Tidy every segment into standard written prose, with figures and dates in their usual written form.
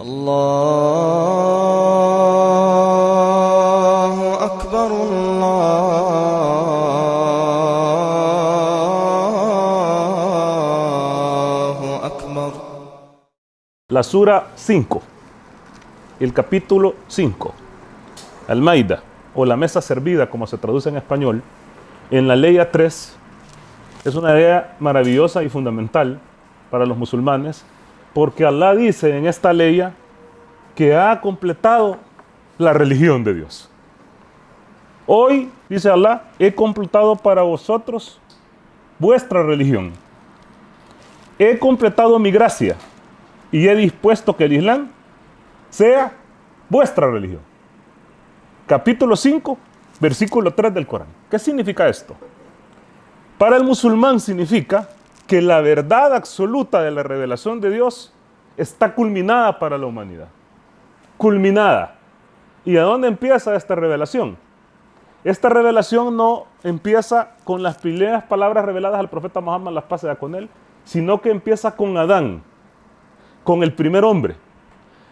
الله أكبر الله أكبر. La Sura 5, el capítulo 5, Al-Maida, o la mesa servida, como se traduce en español, en la ley A3, es una idea maravillosa y fundamental para los musulmanes, porque Allah dice en esta ley que ha completado la religión de Dios. Hoy, dice Allah, he completado para vosotros vuestra religión. He completado mi gracia y he dispuesto que el Islam sea vuestra religión. Capítulo 5, versículo 3 del Corán. ¿Qué significa esto? Para el musulmán significa que la verdad absoluta de la revelación de Dios está culminada para la humanidad. Culminada. ¿Y a dónde empieza esta revelación? Esta revelación no empieza con las primeras palabras reveladas al profeta Muhammad, la paz sea con él, sino que empieza con Adán, con el primer hombre.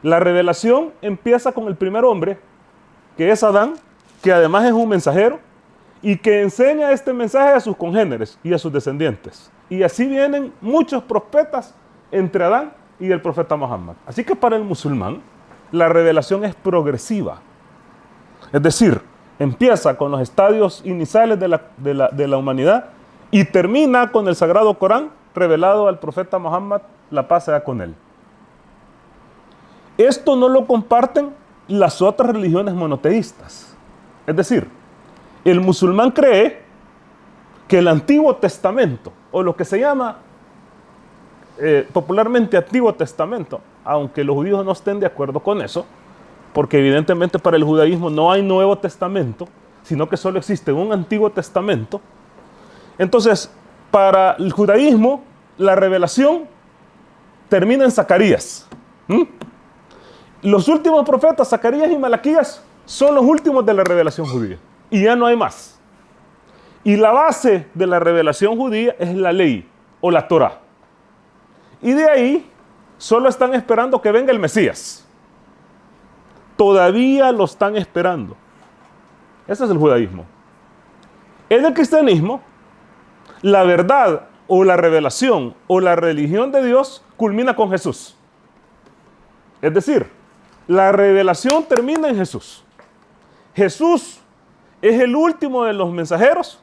La revelación empieza con el primer hombre, que es Adán, que además es un mensajero, y que enseña este mensaje a sus congéneres y a sus descendientes. Y así vienen muchos profetas entre Adán y el profeta Muhammad. Así que para el musulmán, la revelación es progresiva. Es decir, empieza con los estadios iniciales de la humanidad y termina con el Sagrado Corán revelado al profeta Muhammad, la paz sea con él. Esto no lo comparten las otras religiones monoteístas. Es decir, el musulmán cree que el Antiguo Testamento, o lo que se llama popularmente Antiguo Testamento, aunque los judíos no estén de acuerdo con eso, porque evidentemente para el judaísmo no hay Nuevo Testamento, sino que solo existe un Antiguo Testamento. Entonces, para el judaísmo, la revelación termina en Zacarías. Los últimos profetas, Zacarías y Malaquías, son los últimos de la revelación judía. Y ya no hay más. Y la base de la revelación judía es la ley o la Torá. Y de ahí solo están esperando que venga el Mesías. Todavía lo están esperando. Ese es el judaísmo. En el cristianismo, la verdad o la revelación o la religión de Dios culmina con Jesús. Es decir, la revelación termina en Jesús. Jesús es el último de los mensajeros,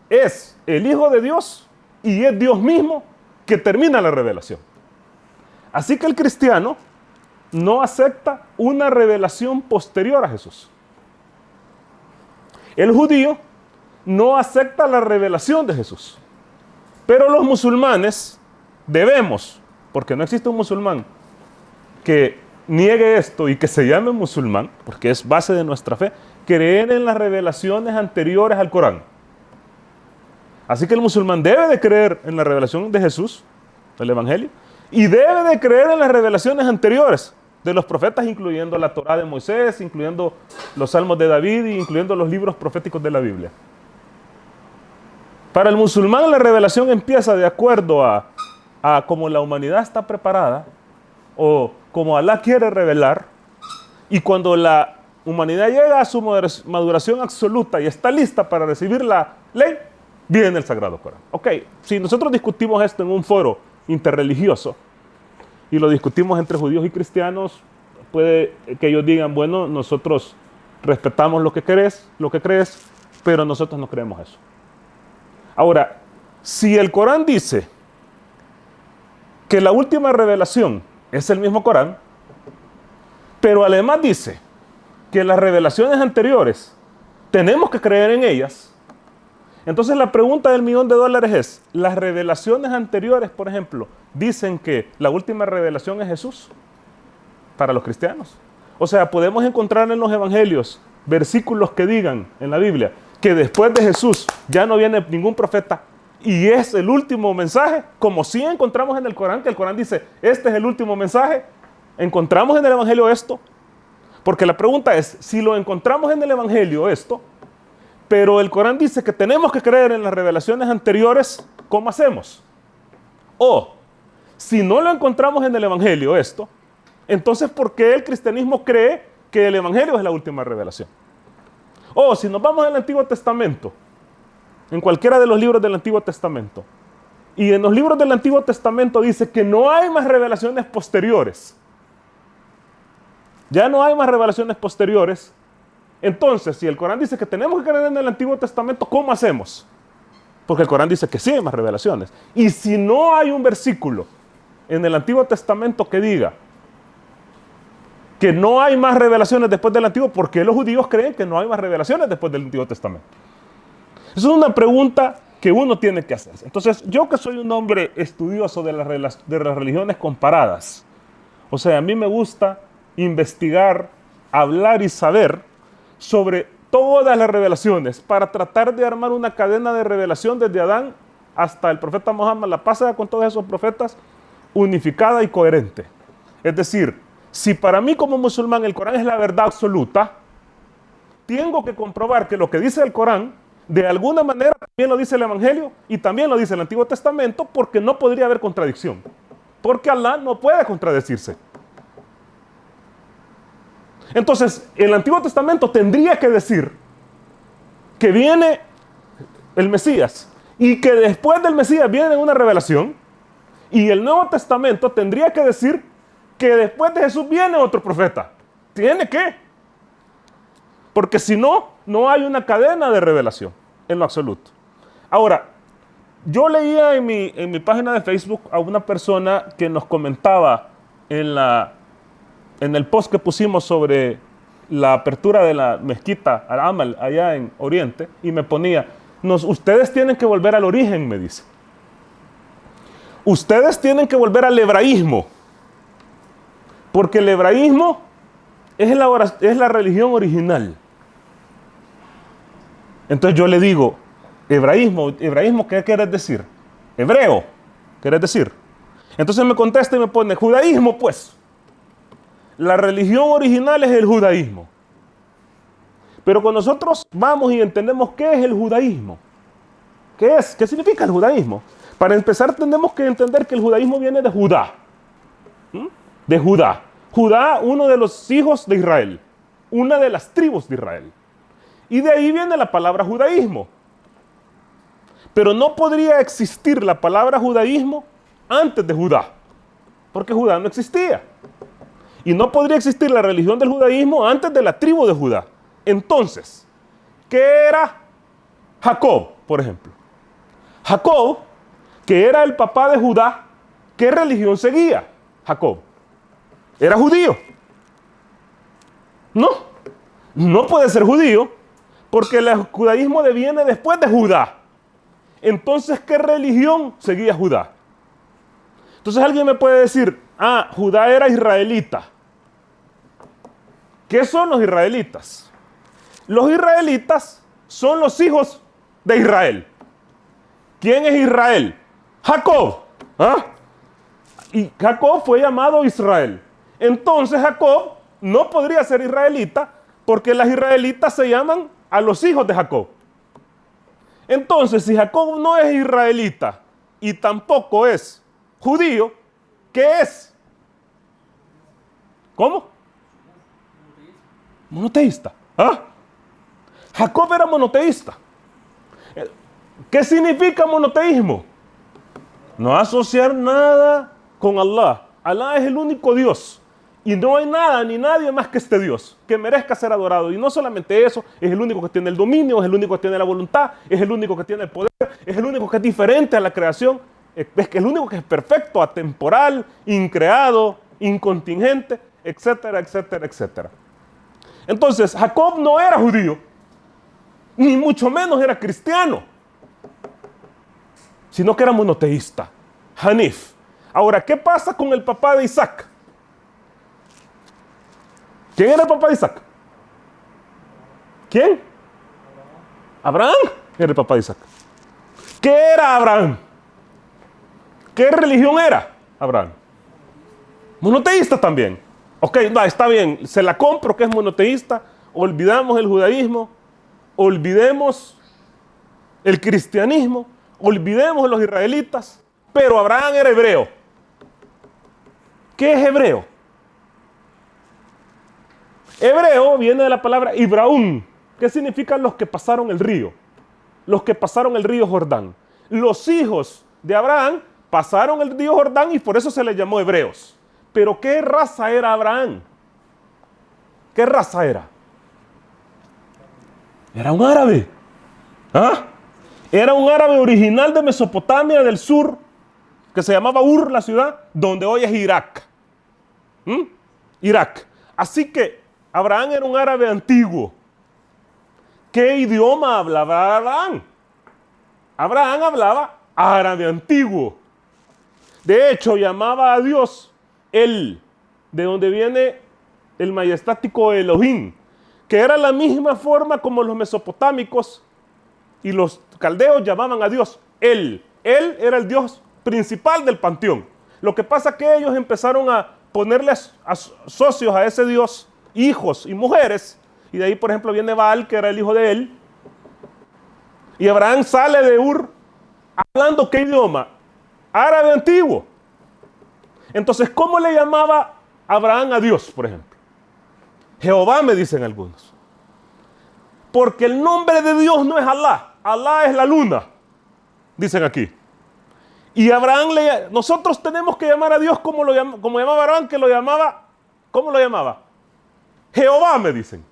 es el Hijo de Dios y es Dios mismo que termina la revelación. Así que el cristiano no acepta una revelación posterior a Jesús. El judío no acepta la revelación de Jesús. Pero los musulmanes debemos, porque no existe un musulmán que niegue esto y que se llame musulmán, porque es base de nuestra fe, creer en las revelaciones anteriores al Corán. Así que el musulmán debe de creer en la revelación de Jesús, del Evangelio, y debe de creer en las revelaciones anteriores de los profetas, incluyendo la Torá de Moisés, incluyendo los Salmos de David y incluyendo los libros proféticos de la Biblia. Para el musulmán la revelación empieza de acuerdo a cómo la humanidad está preparada o como Allah quiere revelar, y cuando la humanidad llega a su maduración absoluta y está lista para recibir la ley, viene el Sagrado Corán. Ok, si nosotros discutimos esto en un foro interreligioso y lo discutimos entre judíos y cristianos, puede que ellos digan, bueno, nosotros respetamos lo que crees, pero nosotros no creemos eso. Ahora, si el Corán dice que la última revelación es el mismo Corán, pero además dice que las revelaciones anteriores tenemos que creer en ellas, entonces la pregunta del $1.000.000 es, ¿las revelaciones anteriores, por ejemplo, dicen que la última revelación es Jesús para los cristianos? O sea, podemos encontrar en los evangelios versículos que digan en la Biblia que después de Jesús ya no viene ningún profeta y es el último mensaje, como si encontramos en el Corán, que el Corán dice, este es el último mensaje. ¿Encontramos en el evangelio esto? Porque la pregunta es, si lo encontramos en el evangelio esto, pero el Corán dice que tenemos que creer en las revelaciones anteriores, ¿cómo hacemos? O, si no lo encontramos en el evangelio esto, Entonces, ¿por qué el cristianismo cree que el Evangelio es la última revelación? O si nos vamos al Antiguo Testamento, en cualquiera de los libros del Antiguo Testamento, y en los libros del Antiguo Testamento dice que no hay más revelaciones posteriores. Ya no hay más revelaciones posteriores. Entonces, si el Corán dice que tenemos que creer en el Antiguo Testamento, ¿cómo hacemos? Porque el Corán dice que sí hay más revelaciones. Y si no hay un versículo en el Antiguo Testamento que diga que no hay más revelaciones después del Antiguo, ¿por qué los judíos creen que no hay más revelaciones después del Antiguo Testamento? Esa es una pregunta que uno tiene que hacerse. Entonces, yo que soy un hombre estudioso de las religiones comparadas, o sea, a mí me gusta investigar, hablar y saber sobre todas las revelaciones para tratar de armar una cadena de revelación desde Adán hasta el profeta Muhammad, la paz sea con todos esos profetas, unificada y coherente. Es decir, si para mí como musulmán el Corán es la verdad absoluta, tengo que comprobar que lo que dice el Corán, de alguna manera también lo dice el Evangelio y también lo dice el Antiguo Testamento, porque no podría haber contradicción. Porque Allah no puede contradecirse. Entonces, el Antiguo Testamento tendría que decir que viene el Mesías y que después del Mesías viene una revelación, y el Nuevo Testamento tendría que decir que después de Jesús viene otro profeta. Tiene que. Porque si no, no hay una cadena de revelación en lo absoluto. Ahora, yo leía en mi página de Facebook a una persona que nos comentaba en el post que pusimos sobre la apertura de la mezquita Al-Amal allá en Oriente, y me ponía, ustedes tienen que volver al origen, me dice. Ustedes tienen que volver al hebraísmo, porque el hebraísmo es la religión original. Entonces yo le digo, hebraísmo, ¿qué quieres decir? Hebreo, ¿quieres decir? Entonces me contesta y me pone, judaísmo, pues. La religión original es el judaísmo. Pero cuando nosotros vamos y entendemos qué es el judaísmo, ¿qué es? ¿Qué significa el judaísmo? Para empezar tenemos que entender que el judaísmo viene de Judá. De Judá. Judá, uno de los hijos de Israel. Una de las tribus de Israel. Y de ahí viene la palabra judaísmo. Pero no podría existir la palabra judaísmo antes de Judá. Porque Judá no existía. Y no podría existir la religión del judaísmo antes de la tribu de Judá. Entonces, ¿qué era Jacob, por ejemplo? Jacob, que era el papá de Judá, ¿qué religión seguía Jacob? ¿Era judío? No, no puede ser judío, porque el judaísmo viene después de Judá. Entonces, ¿qué religión seguía Judá? Entonces alguien me puede decir, Judá era israelita. ¿Qué son los israelitas? Los israelitas son los hijos de Israel. ¿Quién es Israel? Jacob. Y Jacob fue llamado Israel. Entonces Jacob no podría ser israelita porque las israelitas se llaman a los hijos de Jacob. Entonces, si Jacob no es israelita y tampoco es judío, ¿qué es? ¿Cómo? Monoteísta. Jacob era monoteísta. ¿Qué significa monoteísmo? No asociar nada con Allah. Allah es el único Dios. Y no hay nada ni nadie más que este Dios que merezca ser adorado. Y no solamente eso, es el único que tiene el dominio, es el único que tiene la voluntad, es el único que tiene el poder, es el único que es diferente a la creación, es el único que es perfecto, atemporal, increado, incontingente, etcétera, etcétera, etcétera. Entonces, Jacob no era judío, ni mucho menos era cristiano, sino que era monoteísta, Hanif. Ahora, ¿qué pasa con el papá de Isaac? ¿Quién era el papá de Isaac? ¿Quién? Abraham era el papá de Isaac. ¿Qué era Abraham? ¿Qué religión era Abraham? Monoteísta también. Ok, está bien, se la compro que es monoteísta, olvidamos el judaísmo, olvidemos el cristianismo, olvidemos los israelitas, pero Abraham era hebreo. ¿Qué es hebreo? Hebreo viene de la palabra Ibraún, que significa los que pasaron el río. Los que pasaron el río Jordán. Los hijos de Abraham pasaron el río Jordán y por eso se les llamó hebreos. Pero ¿qué raza era Abraham? ¿Qué raza era? Era un árabe. ¿Ah? Era un árabe original de Mesopotamia del sur, que se llamaba Ur, la ciudad, donde hoy es Irak. Irak. Así que Abraham era un árabe antiguo. ¿Qué idioma hablaba Abraham? Abraham hablaba árabe antiguo. De hecho, llamaba a Dios él, de donde viene el majestático Elohim, que era la misma forma como los mesopotámicos y los caldeos llamaban a Dios él. Él era el Dios principal del panteón. Lo que pasa es que ellos empezaron a ponerle a socios a ese Dios, hijos y mujeres, y de ahí, por ejemplo, viene Baal, que era el hijo de él, y Abraham sale de Ur hablando ¿qué idioma? Árabe antiguo. Entonces, ¿cómo le llamaba Abraham a Dios, por ejemplo? Jehová, me dicen algunos. Porque el nombre de Dios no es Alá. Alá es la luna, dicen aquí. Y Abraham, nosotros tenemos que llamar a Dios como llamaba Abraham, que lo llamaba, ¿cómo lo llamaba? Jehová, me dicen.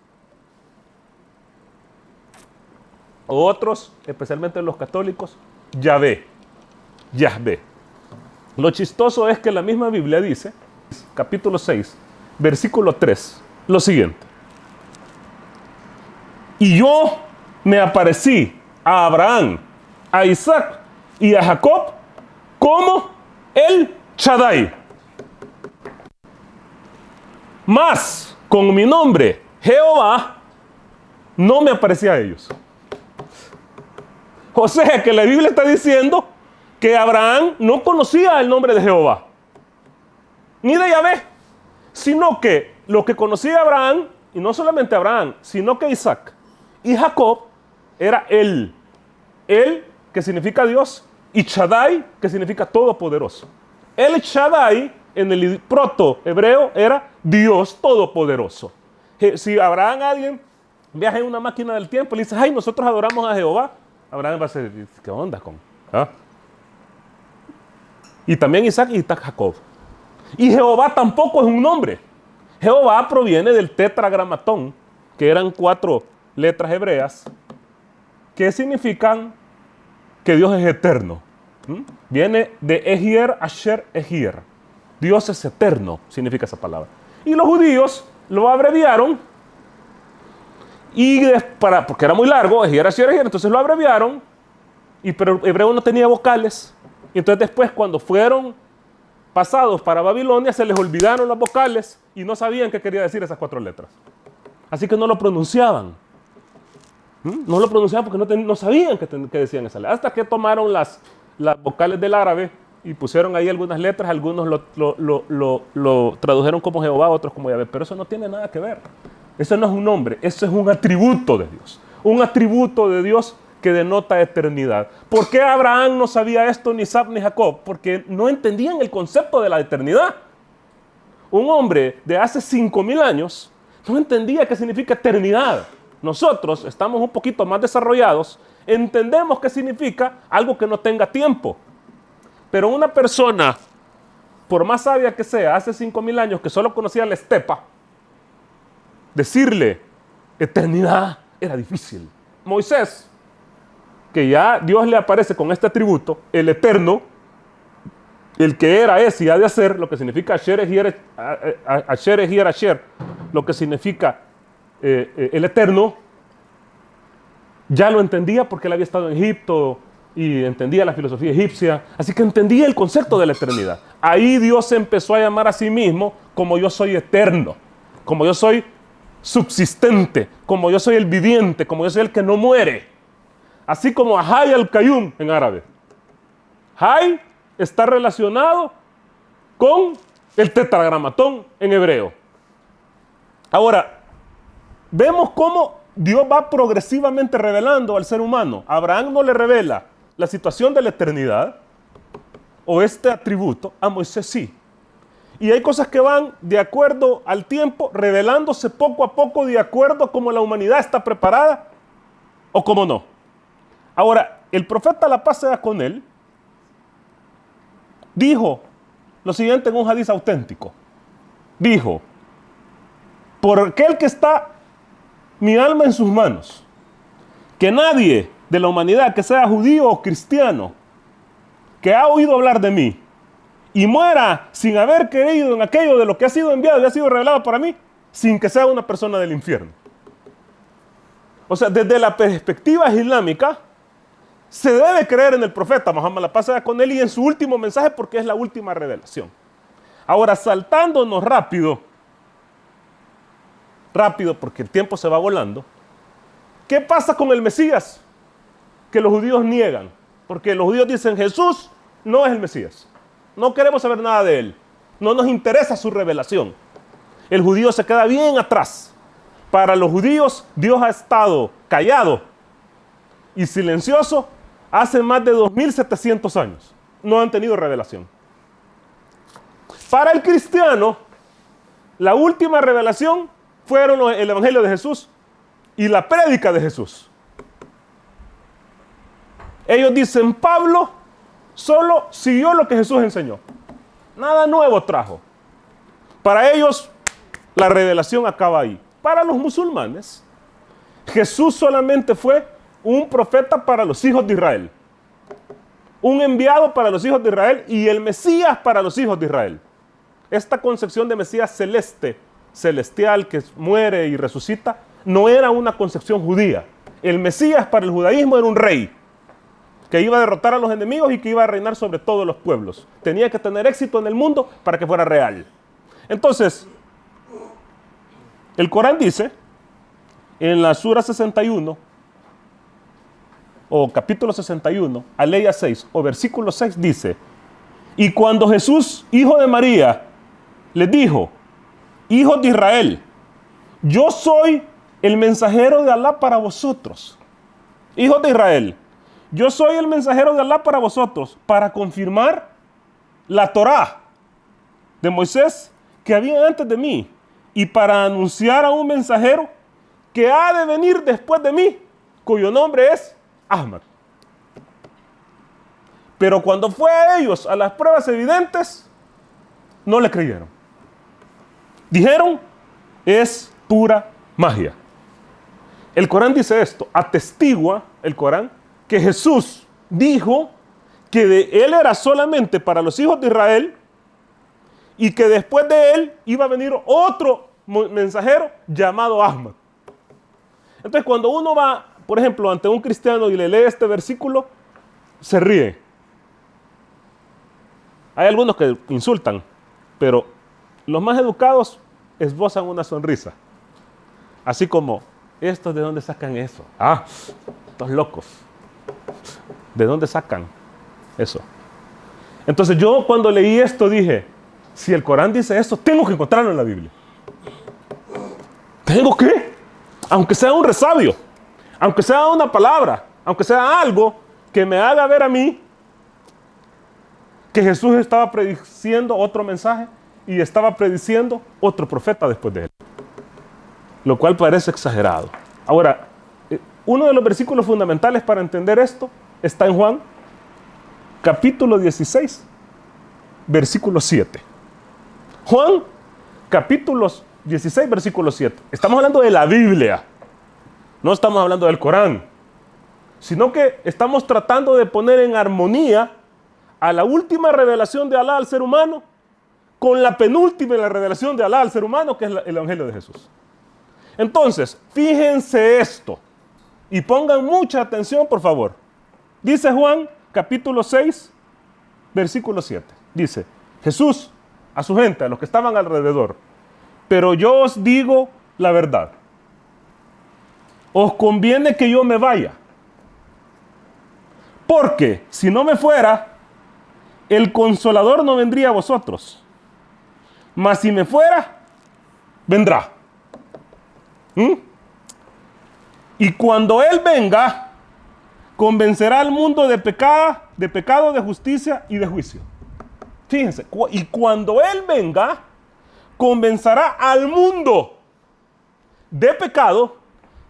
Otros, especialmente los católicos, Yahvé. Yahvé. Lo chistoso es que la misma Biblia dice, capítulo 6, versículo 3, lo siguiente. Y yo me aparecí a Abraham, a Isaac y a Jacob como el Shaddai. Mas con mi nombre, Jehová, no me aparecí a ellos. O sea que la Biblia está diciendo que Abraham no conocía el nombre de Jehová, ni de Yahvé, sino que lo que conocía Abraham, y no solamente Abraham, sino que Isaac y Jacob, era él. Él, que significa Dios, y Shaddai, que significa todopoderoso. El Shaddai, en el proto hebreo, era Dios todopoderoso. Si Abraham, alguien viaja en una máquina del tiempo y le dice, ay, nosotros adoramos a Jehová, Abraham va a decir, ¿qué onda con? ¿Ah? Y también Isaac y Jacob. Y Jehová tampoco es un nombre. Jehová proviene del tetragramatón, que eran 4 letras hebreas, que significan que Dios es eterno. Viene de Ejier, Asher, Ejier. Dios es eterno, significa esa palabra. Y los judíos lo abreviaron, porque era muy largo, Ejier, Asher, Ejier, entonces lo abreviaron, pero el hebreo no tenía vocales. Y entonces después, cuando fueron pasados para Babilonia, se les olvidaron las vocales y no sabían qué quería decir esas 4 letras. Así que no lo pronunciaban. No lo pronunciaban porque no sabían qué decían esas letras. Hasta que tomaron las vocales del árabe y pusieron ahí algunas letras, algunos lo tradujeron como Jehová, otros como Yahvé. Pero eso no tiene nada que ver. Eso no es un nombre, eso es un atributo de Dios. Un atributo de Dios que denota eternidad. ¿Por qué Abraham no sabía esto, ni Isaac ni Jacob? Porque no entendían el concepto de la eternidad. Un hombre de hace 5,000 años no entendía qué significa eternidad. Nosotros estamos un poquito más desarrollados, entendemos qué significa algo que no tenga tiempo. Pero una persona, por más sabia que sea, hace 5,000 años que solo conocía la estepa, decirle eternidad era difícil. Moisés, que ya Dios le aparece con este atributo, el eterno, el que era, es y ha de hacer, lo que significa Asher, Ejier, Asher, lo que significa el eterno, ya lo entendía porque él había estado en Egipto y entendía la filosofía egipcia, así que entendía el concepto de la eternidad. Ahí Dios se empezó a llamar a sí mismo como yo soy eterno, como yo soy subsistente, como yo soy el viviente, como yo soy el que no muere. Así como Hay al-Qayyum en árabe. Hay está relacionado con el tetragramatón en hebreo. Ahora, vemos cómo Dios va progresivamente revelando al ser humano. Abraham no le revela la situación de la eternidad o este atributo, a Moisés sí. Y hay cosas que van de acuerdo al tiempo, revelándose poco a poco de acuerdo a cómo la humanidad está preparada o cómo no. Ahora, el profeta, la paz sea con él, dijo lo siguiente en un hadiz auténtico. Dijo: por aquel que está mi alma en sus manos, que nadie de la humanidad, que sea judío o cristiano, que ha oído hablar de mí y muera sin haber creído en aquello de lo que ha sido enviado y ha sido revelado para mí, sin que sea una persona del infierno. O sea, desde la perspectiva islámica, se debe creer en el profeta Muhammad, la paz sea con él, y en su último mensaje, porque es la última revelación. Ahora, saltándonos rápido, porque el tiempo se va volando, ¿qué pasa con el Mesías? Que los judíos niegan, porque los judíos dicen: Jesús no es el Mesías, no queremos saber nada de él, no nos interesa su revelación. El judío se queda bien atrás. Para los judíos, Dios ha estado callado y silencioso hace más de 2700 años. No han tenido revelación. Para el cristiano, la última revelación fueron el Evangelio de Jesús y la prédica de Jesús. Ellos dicen: Pablo solo siguió lo que Jesús enseñó. Nada nuevo trajo. Para ellos, la revelación acaba ahí. Para los musulmanes, Jesús solamente fue un profeta para los hijos de Israel. Un enviado para los hijos de Israel y el Mesías para los hijos de Israel. Esta concepción de Mesías celestial, que muere y resucita, no era una concepción judía. El Mesías para el judaísmo era un rey que iba a derrotar a los enemigos y que iba a reinar sobre todos los pueblos. Tenía que tener éxito en el mundo para que fuera real. Entonces, el Corán dice, en la Sura 61, o capítulo 61, aleya 6, o versículo 6, dice: y cuando Jesús, hijo de María, les dijo: hijos de Israel, yo soy el mensajero de Alá para vosotros. Hijos de Israel, yo soy el mensajero de Alá para vosotros, para confirmar la Torá de Moisés que había antes de mí, y para anunciar a un mensajero que ha de venir después de mí, cuyo nombre es Ahmad. Pero cuando fue a ellos a las pruebas evidentes, no le creyeron. Dijeron: es pura magia. El Corán dice esto, atestigua el Corán que Jesús dijo que él era solamente para los hijos de Israel y que después de él iba a venir otro mensajero llamado Ahmad. Entonces, cuando uno va, por ejemplo, ante un cristiano y le lee este versículo, se ríe. Hay algunos que insultan, pero los más educados esbozan una sonrisa. Así como: ¿estos de dónde sacan eso? Ah, estos locos. ¿De dónde sacan eso? Entonces yo, cuando leí esto, dije: si el Corán dice eso, tengo que encontrarlo en la Biblia. ¿Tengo que? Aunque sea un resabio, aunque sea una palabra, aunque sea algo que me haga ver a mí que Jesús estaba prediciendo otro mensaje y estaba prediciendo otro profeta después de él. Lo cual parece exagerado. Ahora, uno de los versículos fundamentales para entender esto está en Juan, capítulo 16, versículo 7. Juan, capítulo 16, versículo 7. Estamos hablando de la Biblia. No estamos hablando del Corán. Sino que estamos tratando de poner en armonía a la última revelación de Alá al ser humano con la penúltima la revelación de Alá al ser humano, que es el Evangelio de Jesús. Entonces, fíjense esto y pongan mucha atención, por favor. Dice Juan, capítulo 6, versículo 7. Dice Jesús a su gente, a los que estaban alrededor: pero yo os digo la verdad. Os conviene que yo me vaya, porque si no me fuera, el Consolador no vendría a vosotros. Mas si me fuera, vendrá. Y cuando Él venga, convencerá al mundo de pecado, de justicia y de juicio. Fíjense, y cuando Él venga, convencerá al mundo de pecado,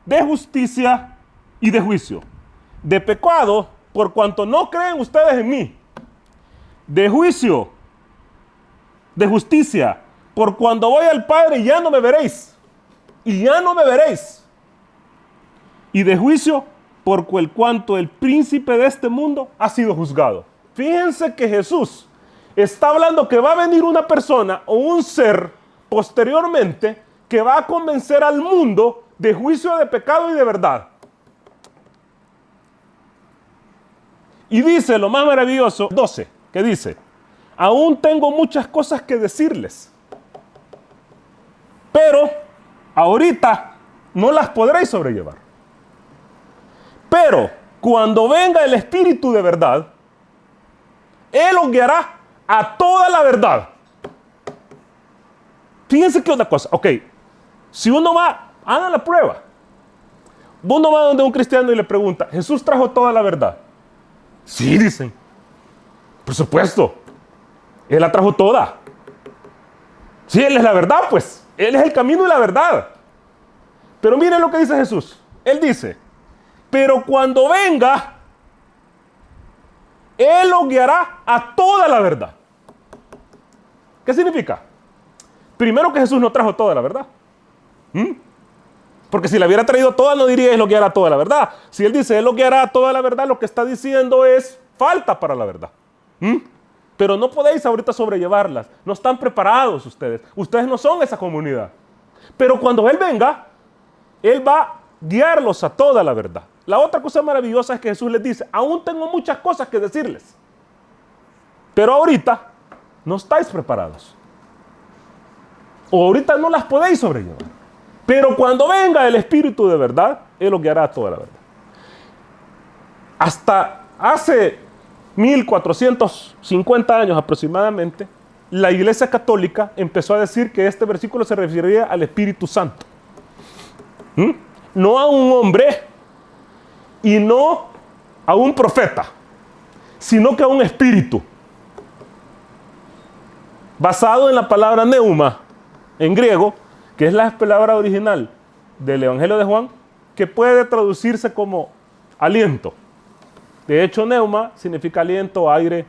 de justicia y de juicio. De pecado, por cuanto no creen ustedes en mí. De juicio, de justicia, por cuando voy al Padre y ya no me veréis. Y ya no me veréis. Y de juicio, por cuanto el príncipe de este mundo ha sido juzgado. Fíjense que Jesús está hablando que va a venir una persona o un ser posteriormente que va a convencer al mundo de juicio, de pecado y de verdad. Y dice lo más maravilloso, 12, que dice, aún tengo muchas cosas que decirles, pero ahorita no las podréis sobrellevar. Pero cuando venga el Espíritu de verdad, Él os guiará a toda la verdad. Fíjense que otra cosa, ok, si uno va, haga la prueba. Uno va donde un cristiano y le pregunta, ¿Jesús trajo toda la verdad? Sí, dicen. Por supuesto. Él la trajo toda. Sí, Él es la verdad, pues. Él es el camino y la verdad. Pero miren lo que dice Jesús. Él dice, pero cuando venga, Él os guiará a toda la verdad. ¿Qué significa? Primero que Jesús no trajo toda la verdad. Porque si la hubiera traído toda, no diría Él os guiará a toda la verdad. Si Él dice Él os guiará a toda la verdad, lo que está diciendo es falta para la verdad. Pero no podéis ahorita sobrellevarlas. No están preparados ustedes. Ustedes no son esa comunidad. Pero cuando Él venga, Él va a guiarlos a toda la verdad. La otra cosa maravillosa es que Jesús les dice, aún tengo muchas cosas que decirles. Pero ahorita no estáis preparados. O ahorita no las podéis sobrellevar. Pero cuando venga el Espíritu de verdad, Él os guiará a toda la verdad. Hasta hace 1450 años aproximadamente, la Iglesia Católica empezó a decir que este versículo se refería al Espíritu Santo. No a un hombre y no a un profeta, sino que a un espíritu. Basado en la palabra neuma, en griego, que es la palabra original del Evangelio de Juan, que puede traducirse como aliento. De hecho, neuma significa aliento, aire,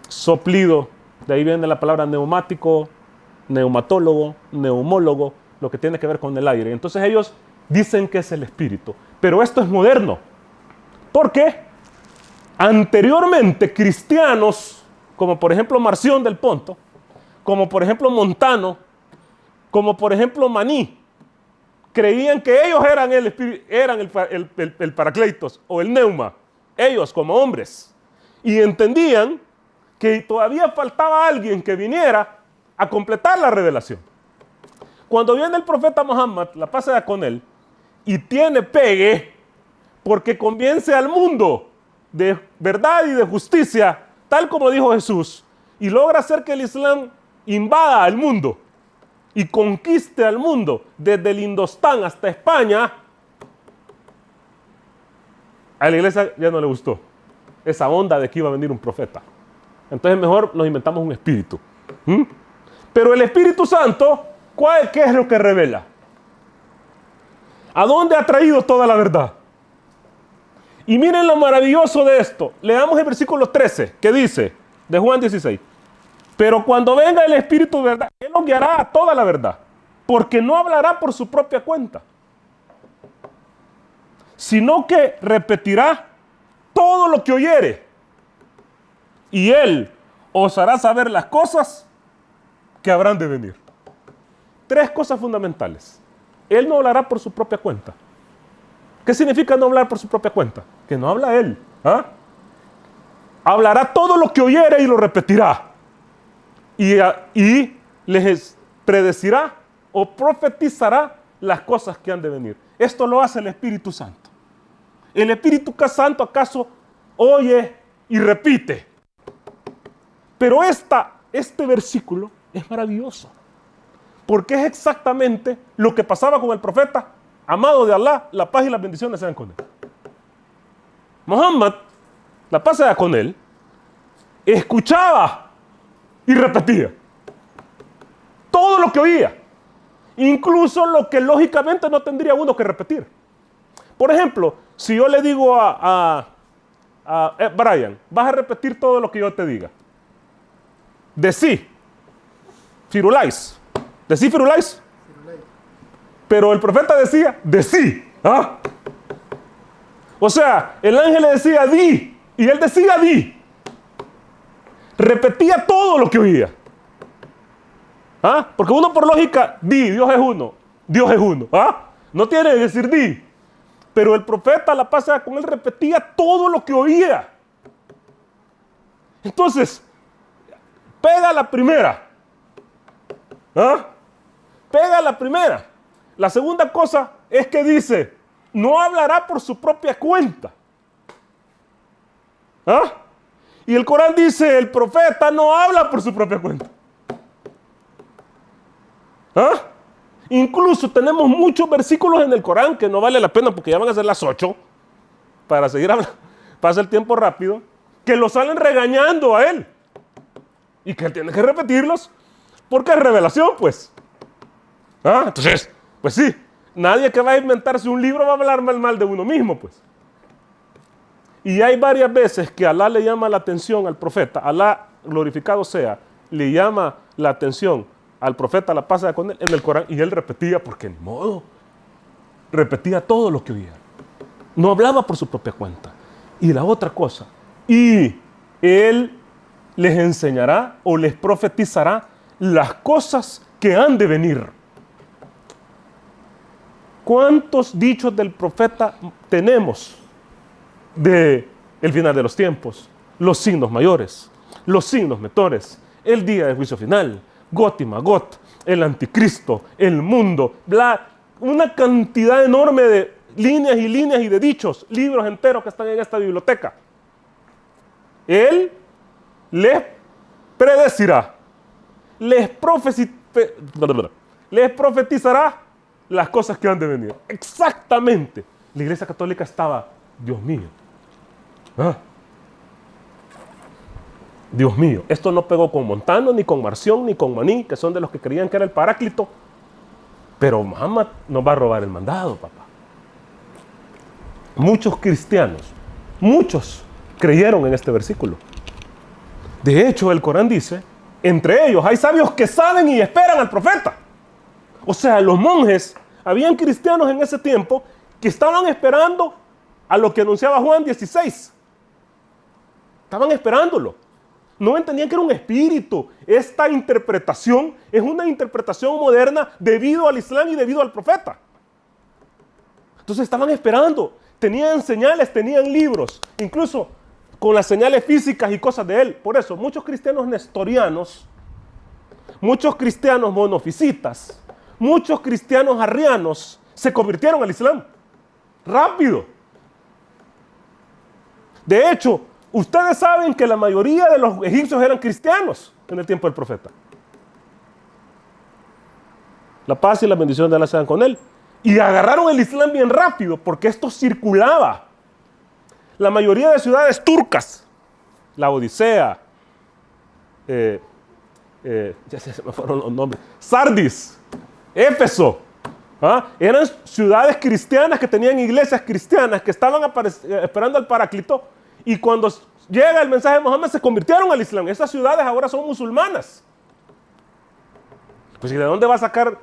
soplido. De ahí viene la palabra neumático, neumatólogo, neumólogo, lo que tiene que ver con el aire. Entonces ellos dicen que es el Espíritu. Pero esto es moderno. ¿Por qué? Anteriormente, cristianos, como por ejemplo Marción del Ponto, como por ejemplo Montano, como por ejemplo Maní, creían que ellos eran el Paracleitos o el Neuma, ellos como hombres, y entendían que todavía faltaba alguien que viniera a completar la revelación. Cuando viene el profeta Muhammad, la paz sea con él, y tiene pegue, porque convence al mundo de verdad y de justicia, tal como dijo Jesús, y logra hacer que el Islam invada al mundo y conquiste al mundo desde el Indostán hasta España, a la iglesia ya no le gustó esa onda de que iba a venir un profeta. Entonces mejor nos inventamos un espíritu. Pero el Espíritu Santo, ¿qué es lo que revela? ¿A dónde ha traído toda la verdad? Y miren lo maravilloso de esto. Leamos el versículo 13, que dice, de Juan 16. Pero cuando venga el Espíritu de verdad, Él nos guiará a toda la verdad, porque no hablará por su propia cuenta, sino que repetirá todo lo que oyere, y Él os hará saber las cosas que habrán de venir. Tres cosas fundamentales. Él no hablará por su propia cuenta. ¿Qué significa no hablar por su propia cuenta? Que no habla Él. Hablará todo lo que oyere y lo repetirá. Y les predecirá o profetizará las cosas que han de venir. Esto lo hace el Espíritu Santo. ¿El Espíritu Santo acaso oye y repite? Pero este versículo es maravilloso, porque es exactamente lo que pasaba con el profeta, amado de Alá, la paz y las bendiciones sean con él. Muhammad, la paz sea con él, escuchaba y repetía. Todo lo que oía. Incluso lo que lógicamente no tendría uno que repetir. Por ejemplo, si yo le digo a Brian, vas a repetir todo lo que yo te diga. Decí, Firulais. Decí, Firulais. Pero el profeta decía, decí. ¿Ah? O sea, el ángel le decía, di. Y él decía, di. Repetía todo lo que oía. ¿Ah? Porque uno por lógica, di, Dios es uno. Dios es uno. ¿Ah? No tiene que decir di. Pero el profeta, la pasada con él, repetía todo lo que oía. Entonces, pega la primera. ¿Ah? Pega la primera. La segunda cosa es que dice, no hablará por su propia cuenta. ¿Ah? Y el Corán dice, el profeta no habla por su propia cuenta. ¿Ah? Incluso tenemos muchos versículos en el Corán que no vale la pena porque ya van a ser las 8 para seguir hablando, pasa el tiempo rápido, que lo salen regañando a él y que él tiene que repetirlos porque es revelación, pues. ¿Ah? Entonces, pues sí, nadie que va a inventarse un libro va a hablar mal de uno mismo, pues. Y hay varias veces que Alá le llama la atención al profeta, Alá glorificado sea, le llama la atención al profeta, la pasa con él en el Corán, y él repetía, porque ni modo, repetía todo lo que oía. No hablaba por su propia cuenta. Y la otra cosa, y él les enseñará o les profetizará las cosas que han de venir. ¿Cuántos dichos del profeta tenemos de el final de los tiempos? Los signos mayores, los signos menores, el día del juicio final, Got y Magot, el anticristo, el mundo, una cantidad enorme de líneas y líneas y de dichos, libros enteros que están en esta biblioteca. Él les predecirá, les profetizará las cosas que han de venir. Exactamente. La Iglesia Católica estaba, Dios mío. ¿Ah? Dios mío, esto no pegó con Montano, ni con Marción, ni con Maní, que son de los que creían que era el Paráclito. Pero Muhammad nos va a robar el mandado, papá. Muchos cristianos, muchos creyeron en este versículo. De hecho, el Corán dice, entre ellos hay sabios que saben y esperan al profeta. O sea, los monjes, habían cristianos en ese tiempo que estaban esperando a lo que anunciaba Juan 16. Estaban esperándolo. No entendían que era un espíritu. Esta interpretación es una interpretación moderna debido al Islam y debido al profeta. Entonces estaban esperando. Tenían señales, tenían libros, incluso con las señales físicas y cosas de él. Por eso, muchos cristianos nestorianos, muchos cristianos monofisitas, muchos cristianos arrianos se convirtieron al Islam. Rápido. De hecho, ustedes saben que la mayoría de los egipcios eran cristianos en el tiempo del profeta. La paz y la bendición de Allah sean con él. Y agarraron el Islam bien rápido porque esto circulaba. La mayoría de ciudades turcas, la Odisea, ya se me fueron los nombres, Sardis, Éfeso, eran ciudades cristianas que tenían iglesias cristianas que estaban esperando al Paráclito. Y cuando llega el mensaje de Mohammed se convirtieron al Islam. Esas ciudades ahora son musulmanas. Pues ¿y de dónde va a sacar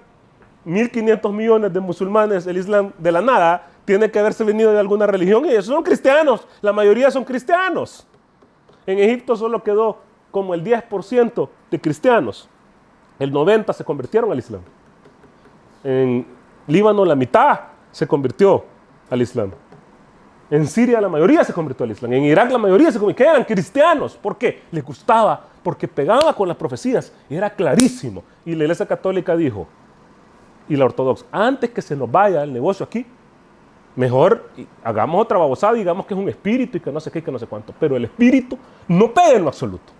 1.500 millones de musulmanes el Islam de la nada? Tiene que haberse venido de alguna religión y esos son cristianos. La mayoría son cristianos. En Egipto solo quedó como el 10% de cristianos. El 90% se convirtieron al Islam. En Líbano la mitad se convirtió al Islam. En Siria la mayoría se convirtió al Islam. En Irak la mayoría se convirtió. Eran cristianos. ¿Por qué? Les gustaba. Porque pegaba con las profecías. Y era clarísimo. Y la Iglesia Católica dijo, y la Ortodoxa, antes que se nos vaya el negocio aquí, mejor hagamos otra babosada y digamos que es un espíritu y que no sé qué y que no sé cuánto. Pero el espíritu no pega en lo absoluto.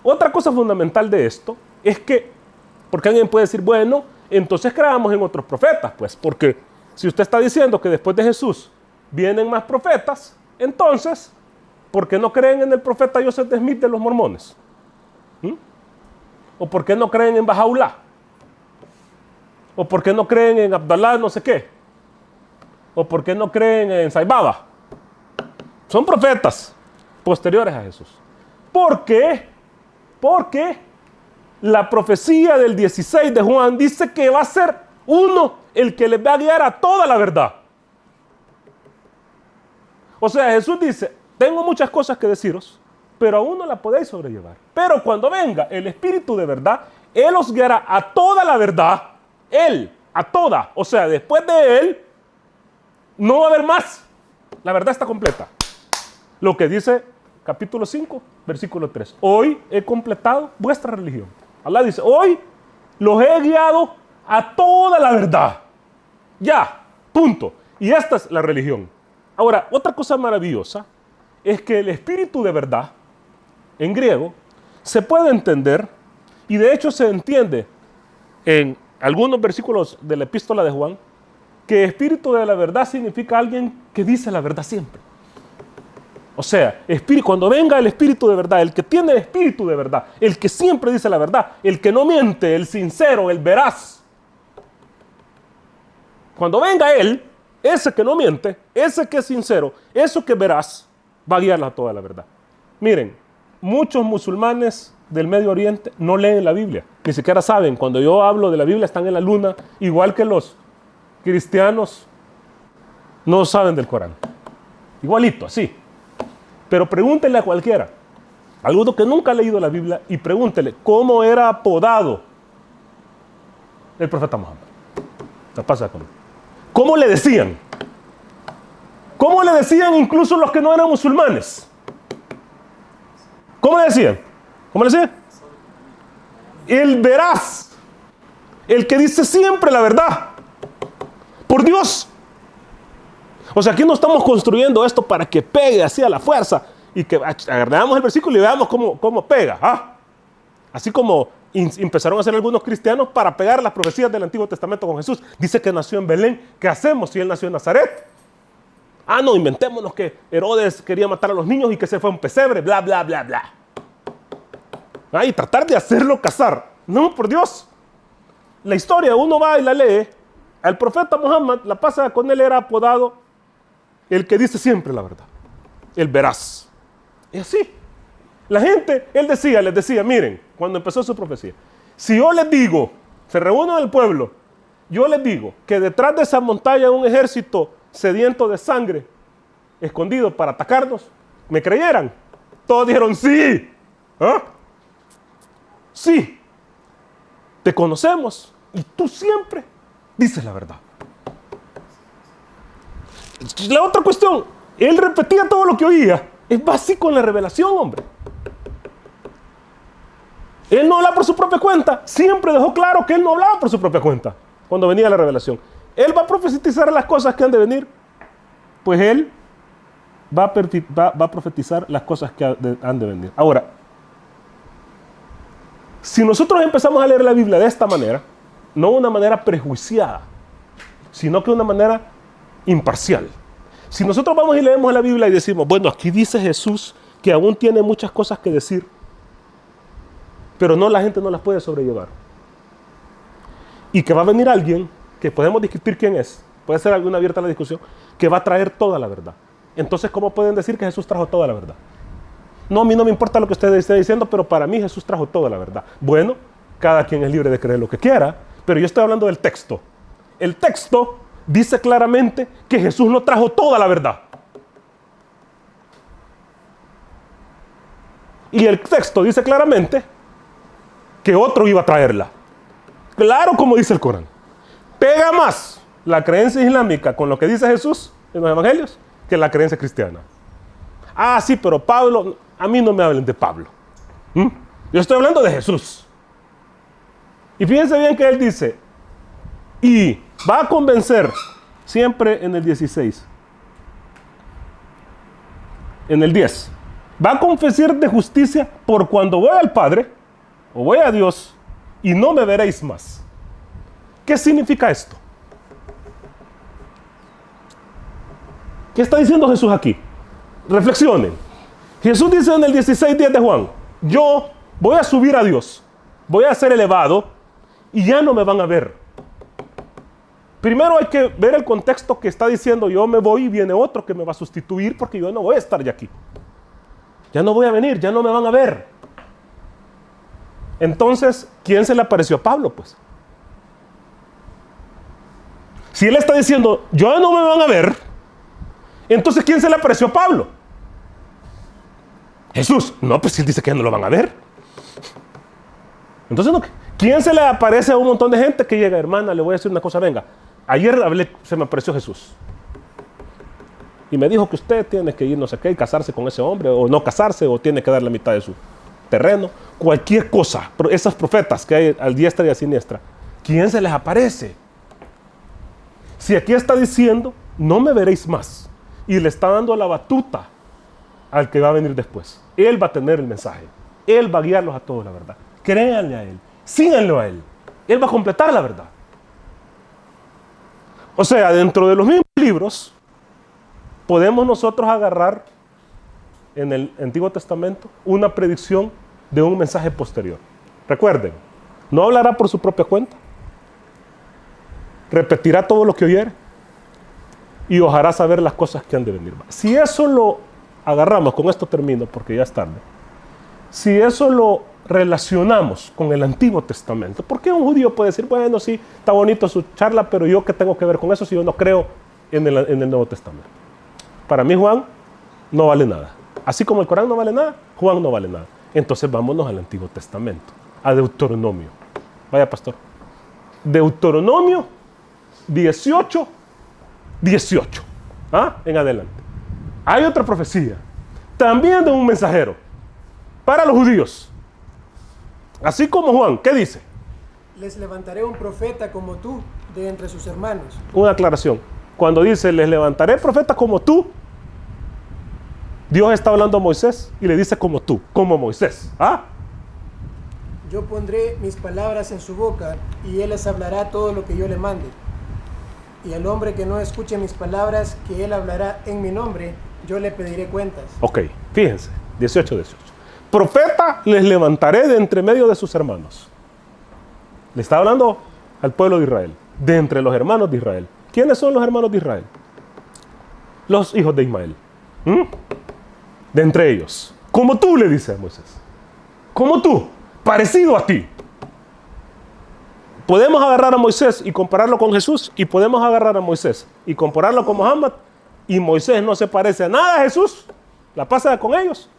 Otra cosa fundamental de esto es que, porque alguien puede decir, bueno, entonces creamos en otros profetas. Pues porque si usted está diciendo que después de Jesús vienen más profetas, entonces, ¿por qué no creen en el profeta Joseph Smith de los mormones? ¿O por qué no creen en Bahá'u'lláh? ¿O por qué no creen en Abdalá no sé qué? ¿O por qué no creen en Saibaba? Son profetas posteriores a Jesús. ¿Por qué? Porque la profecía del 16 de Juan dice que va a ser uno el que les va a guiar a toda la verdad. O sea, Jesús dice, tengo muchas cosas que deciros, pero aún no la podéis sobrellevar. Pero cuando venga el Espíritu de verdad, Él os guiará a toda la verdad. Él, a toda. O sea, después de Él, no va a haber más. La verdad está completa. Lo que dice capítulo 5, versículo 3. Hoy he completado vuestra religión. Allah dice, hoy los he guiado a toda la verdad. Ya, punto. Y esta es la religión. Ahora, otra cosa maravillosa es que el espíritu de verdad, en griego, se puede entender, y de hecho se entiende en algunos versículos de la epístola de Juan, que espíritu de la verdad significa alguien que dice la verdad siempre. O sea, cuando venga el espíritu de verdad, el que tiene el espíritu de verdad, el que siempre dice la verdad, el que no miente, el sincero, el veraz. Cuando venga Él, ese que no miente, ese que es sincero, eso que verás, va a guiarla a toda la verdad. Miren, muchos musulmanes del Medio Oriente no leen la Biblia, ni siquiera saben. Cuando yo hablo de la Biblia están en la luna, igual que los cristianos no saben del Corán. Igualito, así. Pero pregúntenle a cualquiera, alguno que nunca ha leído la Biblia, y pregúntenle cómo era apodado el profeta Muhammad. ¿Qué pasa con él? ¿Cómo le decían? ¿Cómo le decían incluso los que no eran musulmanes? ¿Cómo le decían? ¿Cómo le decían? El veraz. El que dice siempre la verdad. Por Dios. O sea, aquí no estamos construyendo esto para que pegue así a la fuerza y que agarramos el versículo y veamos cómo pega. ¿Ah? Así como empezaron a hacer algunos cristianos para pegar las profecías del Antiguo Testamento con Jesús. Dice que nació en Belén. ¿Qué hacemos si Él nació en Nazaret? Ah, no, inventémonos que Herodes quería matar a los niños y que se fue a un pesebre, bla, bla, bla, bla. Ah, y tratar de hacerlo casar. No, por Dios. La historia, uno va y la lee. Al profeta Muhammad, la pasa con él, era apodado el que dice siempre la verdad. El veraz. Y así. La gente, él les decía, miren, cuando empezó su profecía, si yo les digo, se reúnen el pueblo, yo les digo que detrás de esa montaña hay un ejército sediento de sangre, escondido para atacarnos, ¿me creyeran? Todos dijeron sí. ¿Ah? Sí. Te conocemos y tú siempre dices la verdad. La otra cuestión, él repetía todo lo que oía. Es básico en la revelación, hombre. Él no hablaba por su propia cuenta. Siempre dejó claro que él no hablaba por su propia cuenta cuando venía la revelación. Él va a profetizar las cosas que han de venir. Pues él va a profetizar las cosas que han de venir. Ahora, si nosotros empezamos a leer la Biblia de esta manera, no una manera prejuiciada, sino que una manera imparcial. Si nosotros vamos y leemos la Biblia y decimos, bueno, aquí dice Jesús que aún tiene muchas cosas que decir, pero no, la gente no las puede sobrellevar. Y que va a venir alguien, que podemos discutir quién es, puede ser alguna abierta la discusión, que va a traer toda la verdad. Entonces, ¿cómo pueden decir que Jesús trajo toda la verdad? No, a mí no me importa lo que usted esté diciendo, pero para mí Jesús trajo toda la verdad. Bueno, cada quien es libre de creer lo que quiera, pero yo estoy hablando del texto. El texto dice claramente que Jesús no trajo toda la verdad. Y el texto dice claramente que otro iba a traerla. Claro, como dice el Corán. Pega más la creencia islámica con lo que dice Jesús en los evangelios que la creencia cristiana. Ah, sí, pero Pablo, a mí no me hablen de Pablo. Yo estoy hablando de Jesús. Y fíjense bien que él dice, y va a convencer, siempre en el 16, en el 10, va a confesar de justicia por cuando voy al Padre, o voy a Dios, y no me veréis más. ¿Qué significa esto? ¿Qué está diciendo Jesús aquí? Reflexionen. Jesús dice en el 16:10 de Juan, yo voy a subir a Dios. voy a ser elevado y ya no me van a ver. Primero hay que ver el contexto que está diciendo, yo me voy y viene otro que me va a sustituir porque yo no voy a estar ya aquí. Ya no voy a venir, ya no me van a ver. Entonces, ¿quién se le apareció a Pablo, pues? Si él está diciendo, yo no me van a ver, entonces ¿quién se le apareció a Pablo? Jesús. No, pues él dice que ya no lo van a ver. Entonces, no, ¿quién se le aparece a un montón de gente que llega? Hermana, le voy a decir una cosa, venga. Ayer se me apareció Jesús. Y me dijo que usted tiene que ir no sé qué y casarse con ese hombre, o no casarse, o tiene que dar la mitad de su terreno. Cualquier cosa. Esas profetas que hay al diestra y a siniestra, ¿quién se les aparece? Si aquí está diciendo, no me veréis más, y le está dando la batuta al que va a venir después. Él va a tener el mensaje. Él va a guiarlos a todos, la verdad. Créanle a él. Síganlo a él. Él va a completar la verdad. O sea, dentro de los mismos libros, podemos nosotros agarrar en el Antiguo Testamento una predicción de un mensaje posterior. Recuerden, no hablará por su propia cuenta. Repetirá todo lo que oyere y os hará saber las cosas que han de venir. Si eso lo agarramos, con esto termino porque ya es tarde. Si eso lo relacionamos con el Antiguo Testamento, ¿por qué un judío puede decir, bueno, sí, está bonito su charla, pero yo qué tengo que ver con eso si yo no creo en el Nuevo Testamento? Para mí Juan no vale nada. Así como el Corán no vale nada, Juan no vale nada. Entonces vámonos al Antiguo Testamento, a Deuteronomio. Vaya, pastor. Deuteronomio 18, 18. En adelante. Hay otra profecía, también de un mensajero, para los judíos. Así como Juan, ¿qué dice? Les levantaré un profeta como tú de entre sus hermanos. Una aclaración. Cuando dice, les levantaré profeta como tú, Dios está hablando a Moisés y le dice como tú, como Moisés. Yo pondré mis palabras en su boca y él les hablará todo lo que yo le mande. Y al hombre que no escuche mis palabras, que él hablará en mi nombre, yo le pediré cuentas. Ok, fíjense, 18, 18. Profeta les levantaré de entre medio de sus hermanos. Le está hablando al pueblo de Israel, de entre los hermanos de Israel. ¿Quiénes son los hermanos de Israel? Los hijos de Ismael. De entre ellos. Como tú, le dice a Moisés. Como tú, parecido a ti. Podemos agarrar a Moisés y compararlo con Jesús, y podemos agarrar a Moisés y compararlo con Mohammed, y Moisés no se parece a nada a Jesús, la pasa con ellos.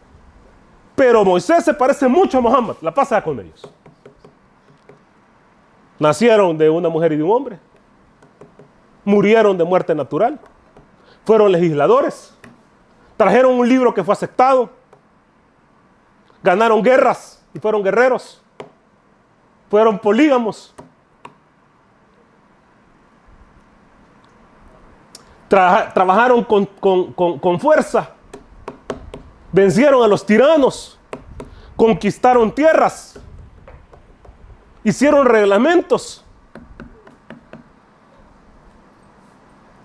Pero Moisés se parece mucho a Mohammed, la pasa con ellos. Nacieron de una mujer y de un hombre. Murieron de muerte natural. Fueron legisladores. Trajeron un libro que fue aceptado. Ganaron guerras y fueron guerreros. Fueron polígamos. Trabajaron con fuerza. Vencieron a los tiranos. Conquistaron tierras. Hicieron reglamentos.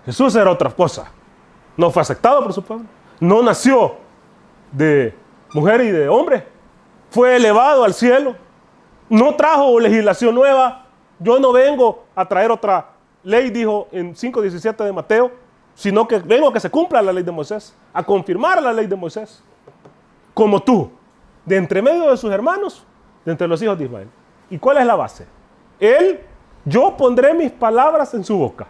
Jesús era otra cosa. No fue aceptado por su pueblo. No nació de mujer y de hombre. Fue elevado al cielo. No trajo legislación nueva. Yo no vengo a traer otra ley, dijo en 5:17 de Mateo, sino que vengo a que se cumpla la ley de Moisés, a confirmar la ley de Moisés. Como tú, de entre medio de sus hermanos, de entre los hijos de Ismael. ¿Y cuál es la base? Yo pondré mis palabras en su boca.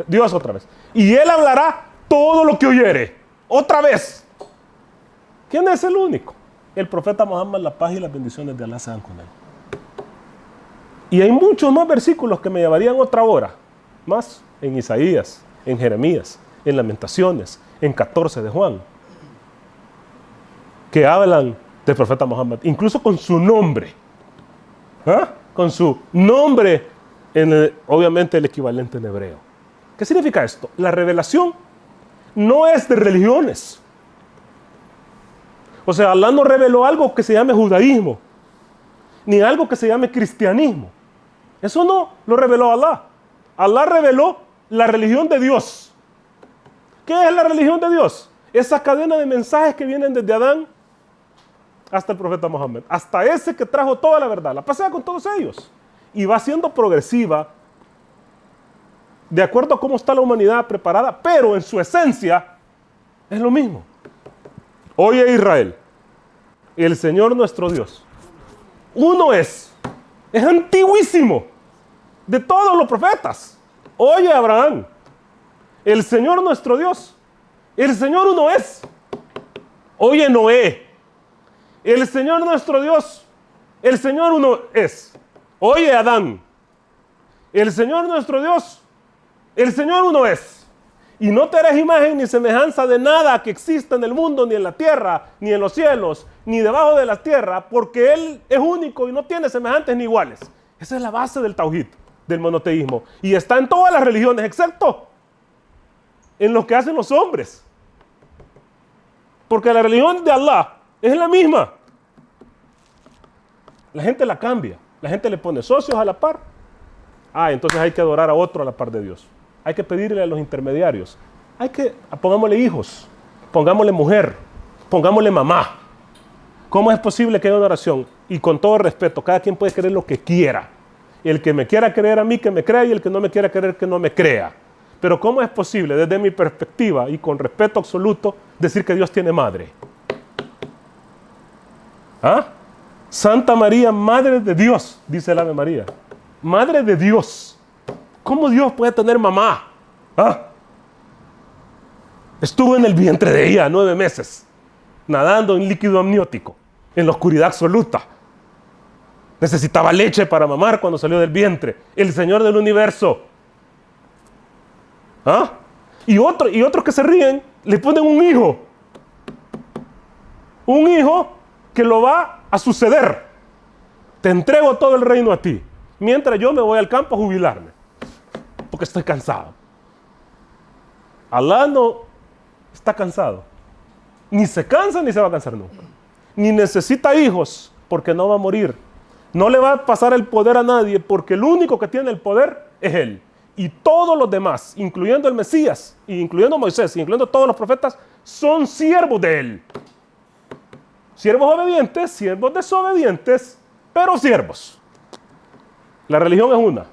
Dios otra vez. Y él hablará todo lo que oyere. Otra vez. ¿Quién es el único? El profeta Mohammed, la paz y las bendiciones de Allah sean con él. Y hay muchos más versículos que me llevarían otra hora. Más en Isaías, en Jeremías, en Lamentaciones, en 14 de Juan. Que hablan del profeta Mohammed, incluso con su nombre. Con su nombre, obviamente el equivalente en hebreo. ¿Qué significa esto? La revelación no es de religiones. O sea, Allah no reveló algo que se llame judaísmo, ni algo que se llame cristianismo. Eso no lo reveló Allah. Allah reveló la religión de Dios. ¿Qué es la religión de Dios? Esa cadena de mensajes que vienen desde Adán hasta el profeta Mohammed, hasta ese que trajo toda la verdad, la pasea con todos ellos. Y va siendo progresiva, de acuerdo a cómo está la humanidad preparada, pero en su esencia es lo mismo. Oye Israel, el Señor nuestro Dios, uno es antiguísimo, de todos los profetas. Oye Abraham, el Señor nuestro Dios, el Señor uno es. Oye Noé, el Señor nuestro Dios, el Señor uno es. Oye Adán, el Señor nuestro Dios, el Señor uno es. Y no te harás imagen ni semejanza de nada que exista en el mundo, ni en la tierra, ni en los cielos, ni debajo de la tierra, porque Él es único y no tiene semejantes ni iguales. Esa es la base del tauhid, del monoteísmo. Y está en todas las religiones, excepto en lo que hacen los hombres. Porque la religión de Allah es la misma. La gente la cambia. La gente le pone socios a la par. Entonces hay que adorar a otro a la par de Dios. Hay que pedirle a los intermediarios. Pongámosle hijos, pongámosle mujer, pongámosle mamá. ¿Cómo es posible que haya una oración? Y con todo respeto, cada quien puede creer lo que quiera. El que me quiera creer a mí, que me crea, y el que no me quiera creer, que no me crea. Pero ¿cómo es posible, desde mi perspectiva y con respeto absoluto, decir que Dios tiene madre? Santa María, Madre de Dios, dice el Ave María. Madre de Dios. ¿Cómo Dios puede tener mamá? Estuvo en el vientre de ella 9 meses, nadando en líquido amniótico, en la oscuridad absoluta. Necesitaba leche para mamar cuando salió del vientre. El Señor del universo. Y otros que se ríen, le ponen un hijo. Un hijo que lo va a suceder. Te entrego todo el reino a ti, mientras yo me voy al campo a jubilarme, porque estoy cansado. Allah no está cansado. Ni se cansa ni se va a cansar nunca. Ni necesita hijos, porque no va a morir. No le va a pasar el poder a nadie, porque el único que tiene el poder es Él. Y todos los demás, incluyendo el Mesías, incluyendo Moisés, incluyendo todos los profetas, son siervos de Él. Siervos obedientes, siervos desobedientes, pero siervos. La religión es una.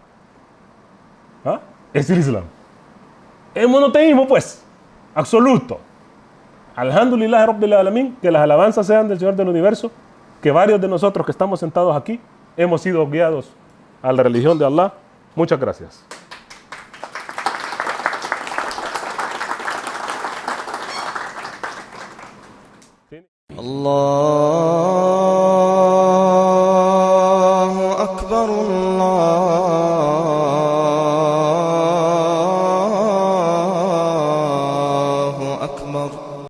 Es el Islam. El monoteísmo, pues, absoluto. Alhamdulillah Rabbil Alamin, que las alabanzas sean del Señor del Universo, que varios de nosotros que estamos sentados aquí hemos sido guiados a la religión de Allah. Muchas gracias. الله أكبر الله أكبر